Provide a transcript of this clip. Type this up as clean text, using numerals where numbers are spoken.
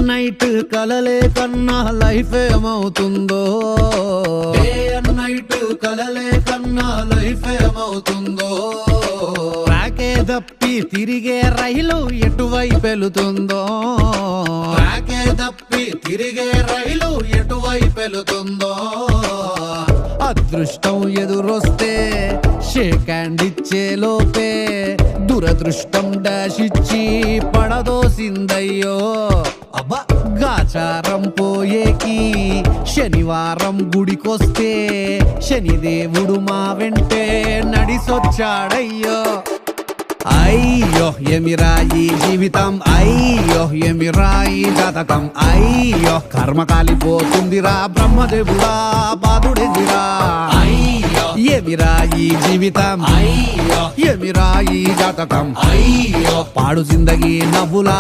Night కలలే కన్నా life ఏమవుతుందో, డే అండ్ నైట్ కలలే కన్నా లైఫ్ ఏమవుతుందో, ట్రాకే తప్పి తిరిగే రైలు ఎటువైపు వెళుతుందో, ట్రాకే తప్పి తిరిగే రైలు ఎటువైపు వెళుతుందో, అదృష్టం ఎదురొస్తే షేక్ హ్యాండ్ ఇచ్చే లోపే దురదృష్టం డాష్ ఇచ్చి పడదోసిందయ్యో. అబ్బా గాచారం పోయేకి శనివారం గుడికొస్తే శనిదేవుడు మా వెంటే నడిసొచ్చాడయ్యో. అయ్యో ఎమిరా ఈ జీవితం, అయ్యో ఎమిరా ఈ జాతకం, అయ్యో కర్మ కాలిపోతుందిరా బ్రహ్మదేవుడా బాధుడెందిరా. అయ్యో ఎమిరా ఈ జీవితం, అయ్యో ఎమిరా ఈ జాతకం, అయ్యో పాడు జిందగీ నవ్వులా